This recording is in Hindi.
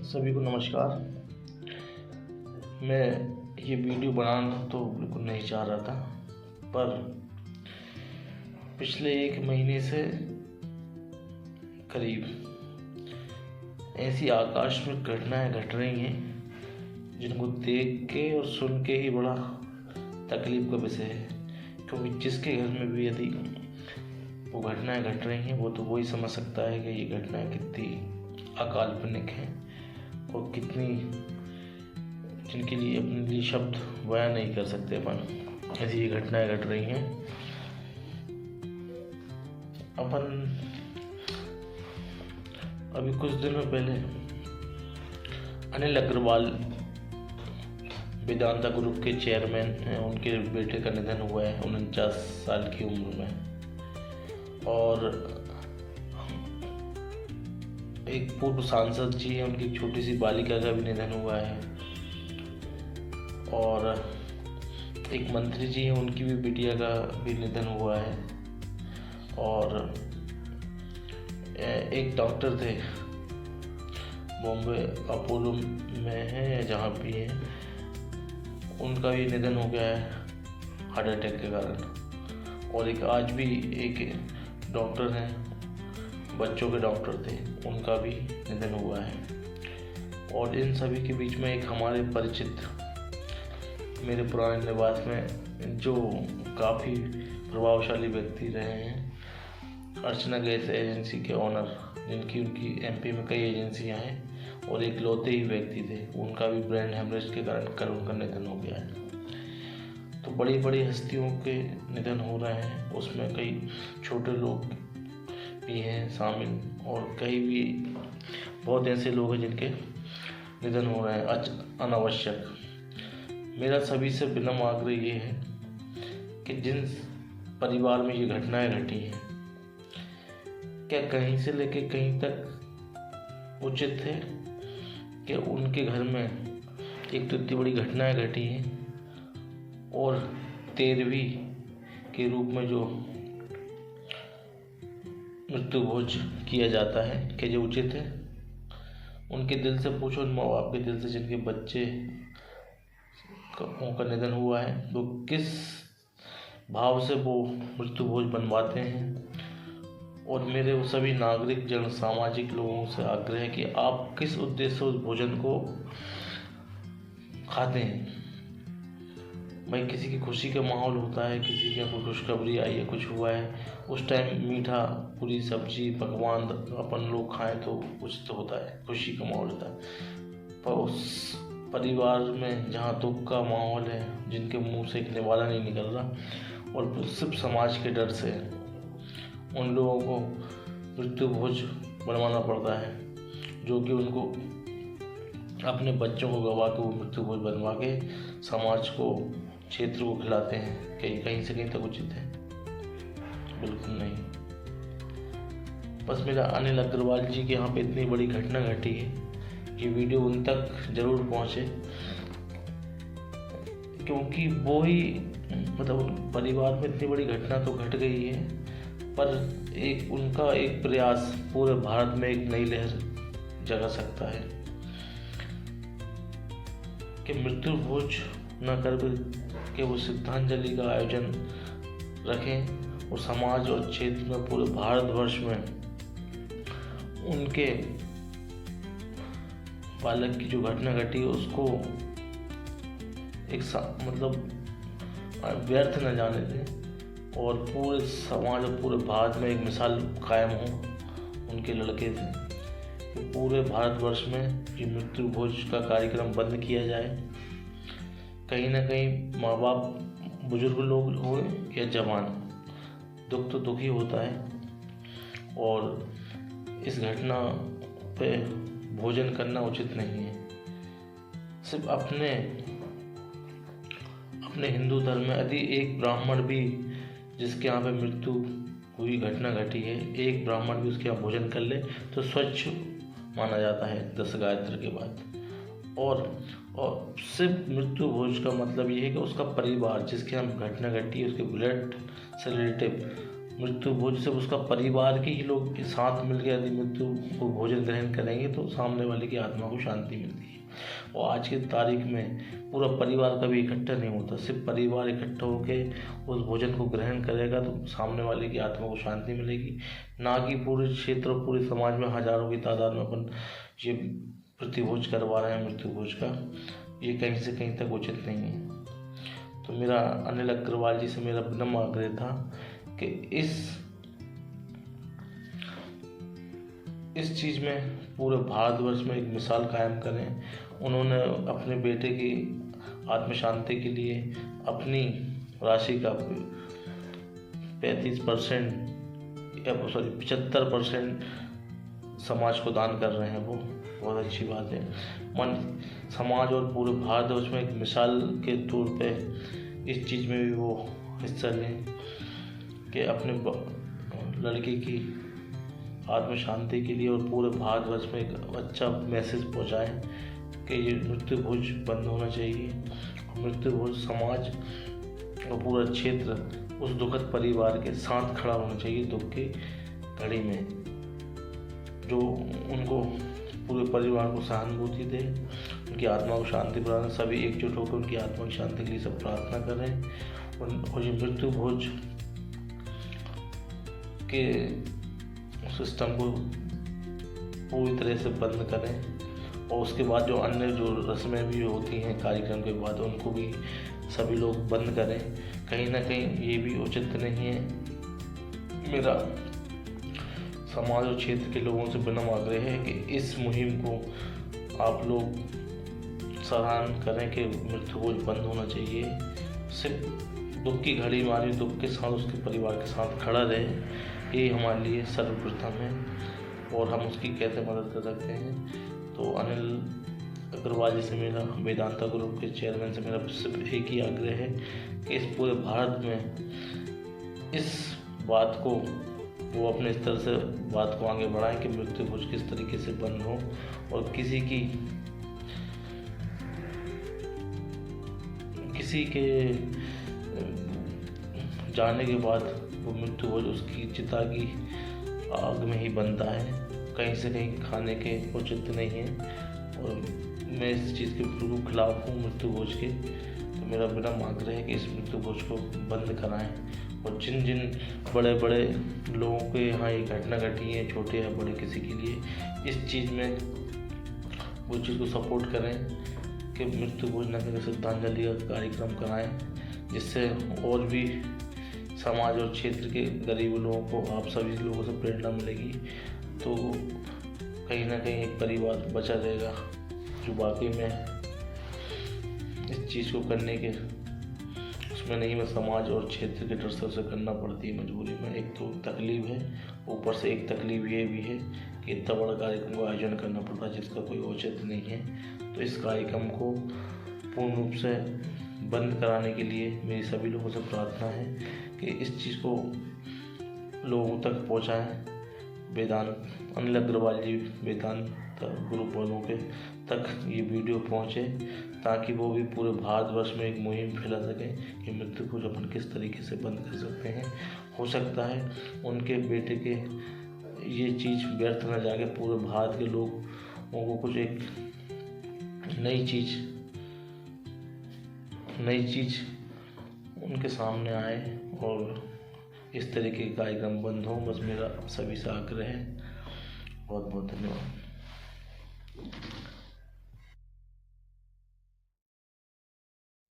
सभी को नमस्कार। मैं ये वीडियो बनाना तो बिल्कुल नहीं चाह रहा था, पर पिछले 1 महीने से करीब ऐसी आकाश में घटनाएं घट रही हैं जिनको देख के और सुन के ही बड़ा तकलीफ का विषय है। क्योंकि जिसके घर में भी यदि वो घटनाएं घट रही हैं वो तो वही समझ सकता है कि ये घटनाएं कितनी अकाल्पनिक हैं और कितनी जिनके लिए अपने लिए शब्द बयान नहीं कर सकते अपन। ऐसी ये घटनाएं घट रही हैं। अपन अभी कुछ दिनों पहले अनिल अग्रवाल वेदांता ग्रुप के चेयरमैन हैं, उनके बेटे का निधन हुआ है 49 साल की उम्र में। और एक पूर्व सांसद जी हैं, उनकी छोटी सी बालिका का भी निधन हुआ है। और एक मंत्री जी हैं, उनकी भी बिटिया का भी निधन हुआ है। और एक डॉक्टर थे, बॉम्बे अपोलो में है या जहाँ भी है, उनका भी निधन हो गया है हार्ट अटैक के कारण। और एक आज भी एक डॉक्टर हैं, बच्चों के डॉक्टर थे, उनका भी निधन हुआ है। और इन सभी के बीच में एक हमारे परिचित मेरे पुराने निवास में जो काफ़ी प्रभावशाली व्यक्ति रहे हैं, अर्चना गैस एजेंसी के ऑनर, जिनकी उनकी एमपी में कई एजेंसियां हैं और एक लौते ही व्यक्ति थे, उनका भी ब्रेन हेमरेज के कारण कल उनका निधन हो गया है। तो बड़ी बड़ी हस्तियों के निधन हो रहे हैं, उसमें कई छोटे लोग भी हैं शामिल और कई भी बहुत ऐसे लोग हैं जिनके निधन हो रहे हैं अनावश्यक। मेरा सभी से विनम्र आग्रह ये है कि जिन परिवार में ये घटनाएं घटी हैं, क्या कहीं से लेके कहीं तक उचित है कि उनके घर में एक तो इतनी बड़ी घटनाएं घटी हैं और 13वीं के रूप में जो मृत्यु भोज किया जाता है, क्या ये उचित है? उनके दिल से पूछो, उन माँ बाप के दिल से जिनके बच्चे का निधन हुआ है, वो किस भाव से वो मृत्यु भोज बनवाते हैं। और मेरे वो सभी नागरिक जन सामाजिक लोगों से आग्रह है कि आप किस उद्देश्य से उस भोजन को खाते हैं। भाई किसी की खुशी का माहौल होता है, किसी के कोई खुशखबरी आई है, कुछ हुआ है, उस टाइम मीठा पूरी सब्जी पकवान अपन लोग खाएं तो कुछ तो होता है, खुशी का माहौल होता है। पर उस परिवार में जहाँ दुख का माहौल है, जिनके मुंह से एक निवाला नहीं निकल रहा और सिर्फ समाज के डर से उन लोगों को मृत्यु भोज बनवाना पड़ता है, जो कि उनको अपने बच्चों को गवा के वो मृत्यु भोज बनवा के समाज को, क्षेत्र को खिलाते हैं, कहीं से कहीं तक उचित है? बिल्कुल नहीं। बस मेरा अनिल अग्रवाल जी के यहाँ पे इतनी बड़ी घटना घटी है कि वीडियो उन तक जरूर पहुँचे, क्योंकि वो ही मतलब परिवार में इतनी बड़ी घटना तो घट गई है, पर एक उनका एक प्रयास पूरे भारत में एक नई लहर जगा सकता है कि मृत्यु भोज न कर के वो श्रद्धांजलि का आयोजन रखें और समाज और क्षेत्र में पूरे भारतवर्ष में उनके बालक की जो घटना घटी उसको एक मतलब व्यर्थ न जाने दें और पूरे समाज और पूरे भारत में एक मिसाल कायम हो उनके लड़के से। पूरे भारतवर्ष में ये मृत्यु भोज का कार्यक्रम बंद किया जाए। कहीं ना कहीं माँ बाप, बुजुर्ग लोग हो या जवान, दुख तो दुख ही होता है और इस घटना पे भोजन करना उचित नहीं है। सिर्फ अपने हिंदू धर्म में यदि एक ब्राह्मण भी जिसके यहाँ पे मृत्यु हुई, घटना घटी है, एक ब्राह्मण भी उसके यहाँ भोजन कर ले तो स्वच्छ माना जाता है 10 गायत्र के बाद। और सिर्फ मृत्यु भोज का मतलब ये है कि उसका परिवार जिसके यहाँ घटना घटी है, उसके ब्लड से रिलेटिव मृत्यु भोज से उसका परिवार के ही लोग साथ मिलकर यदि मृत्यु को भोजन ग्रहण करेंगे तो सामने वाले की आत्मा को शांति मिलती है। और आज की तारीख में पूरा परिवार कभी इकट्ठा नहीं होता, सिर्फ परिवार इकट्ठा होकर उस भोजन को ग्रहण करेगा तो सामने वाले की आत्मा को शांति मिलेगी। ना कि पूरे क्षेत्र और पूरे समाज में हजारों की तादाद में अपन ये प्रतिभोज करवा रहे हैं मृत्यु भोज का, ये कहीं से कहीं तक उचित नहीं है। तो मेरा अनिल अग्रवाल जी से मेरा विनम्र आग्रह था कि इस चीज़ में पूरे भारतवर्ष में एक मिसाल कायम करें। उन्होंने अपने बेटे की आत्म शांति के लिए अपनी राशि का 75% समाज को दान कर रहे हैं, वो बहुत अच्छी बात है। समाज और पूरे भारतवर्ष में एक मिसाल के तौर पे इस चीज़ में भी वो हिस्सा लें कि अपने लड़के की आत्म शांति के लिए और पूरे भारतवर्ष में एक अच्छा मैसेज पहुंचाएं कि ये मृत्यु भोज बंद होना चाहिए। मृत्यु भोज समाज और पूरा क्षेत्र उस दुखद परिवार के साथ खड़ा होना चाहिए दुख की घड़ी में, जो उनको पूरे परिवार को सहानुभूति दे, उनकी आत्मा को शांति प्रदान। सभी एकजुट होकर उनकी आत्मा की शांति के लिए सब प्रार्थना करें और ये मृत्यु भोज के सिस्टम को पूरी तरह से बंद करें। और उसके बाद जो अन्य जो रस्में भी होती हैं कार्यक्रम के बाद, उनको भी सभी लोग बंद करें। कहीं ना कहीं ये भी उचित नहीं है। मेरा समाज और क्षेत्र के लोगों से विनम्र आग्रह है कि इस मुहिम को आप लोग सराहना करें कि मृत्यु भोज बंद होना चाहिए। सिर्फ दुख की घड़ी में आदमी दुख के साथ उसके परिवार के साथ खड़ा रहे, ये हमारे लिए सर्वप्रथम है और हम उसकी कैसे मदद कर सकते हैं। तो अनिल अग्रवाल जी से मेरा, वेदांता ग्रुप के चेयरमैन से मेरा सिर्फ एक ही आग्रह है कि इस पूरे भारत में इस बात को वो अपने स्तर से बात को आगे बढ़ाएं कि मृत्यु भोज किस तरीके से बंद हो और किसी के जाने के बाद वो मृत्यु भोज उसकी चिता की आग में ही बनता है, कहीं से कहीं खाने के उचित नहीं है। और मैं इस चीज़ के बिल्कुल खिलाफ हूँ मृत्यु भोज के। तो मेरा विनम्र आग्रह है कि इस मृत्यु भोज को बंद कराएं और जिन जिन बड़े बड़े लोगों के यहाँ ये घटना घटी है, छोटे या बड़े किसी के लिए, इस चीज़ में वो चीज़ को सपोर्ट करें कि मृत्यु भोज न करें, श्रद्धांजलि का कार्यक्रम कराएं, जिससे और भी समाज और क्षेत्र के गरीब लोगों को, आप सभी लोगों से प्रेरणा मिलेगी। तो कहीं ना कहीं एक परिवार बचा रहेगा जो वाकई में इस चीज़ को करने के उसमें नहीं, मैं समाज और क्षेत्र के डर से उसे करना पड़ती है मजबूरी में। एक तो तकलीफ है, ऊपर से एक तकलीफ ये भी है कि इतना बड़ा कार्यक्रम का आयोजन करना पड़ता है जिसका कोई औचित्य नहीं है। तो इस कार्यक्रम को पूर्ण रूप से बंद कराने के लिए मेरी सभी लोगों से प्रार्थना है कि इस चीज़ को लोगों तक पहुंचाएं। अनिल अग्रवाल जी वेदांत ग्रुप वालों के तक ये वीडियो पहुंचे ताकि वो भी पूरे भारतवर्ष में एक मुहिम फैला सकें कि मृत्यु भोज अपन किस तरीके से बंद कर सकते हैं। हो सकता है उनके बेटे के ये चीज़ व्यर्थ न जाके पूरे भारत के लोगों को कुछ एक नई चीज़ उनके सामने आए और इस तरीके के कार्यक्रम बंद हो। बस मेरा सभी से आग्रह है। बहुत बहुत धन्यवाद।